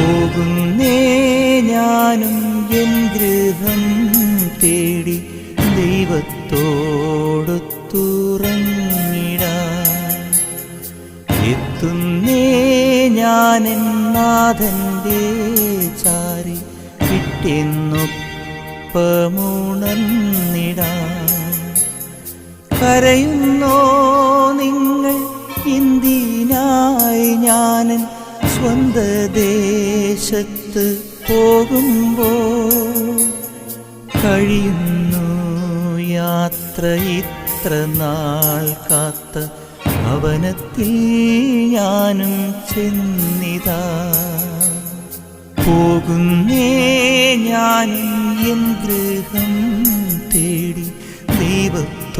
പോകുന്നേ ഞാനും എൻ ഗൃഹം തേടി ദൈവത്തോടൊത്തുറങ്ങിടാൻ. എത്തുന്നേ ഞാനെൻ നാഥന്റെ ചാരി വിട്ടെന്നൊപ്പമുണർന്നിടാൻ. കരയുന്നോ നിങ്ങൾ എന്തിനായി ഞാനൻ സ്വന്ത ദേശത്ത് പോകുമ്പോൾ? കഴിയുന്നു യാത്ര ഇത്ര നാൾ കാത്ത ഭവനത്തിൽ ഞാനും ചെന്നിതാ. പോകുന്നേ ഞാനും എൻ ഗൃഹം തേടി ദൈവത്തോടൊത്തു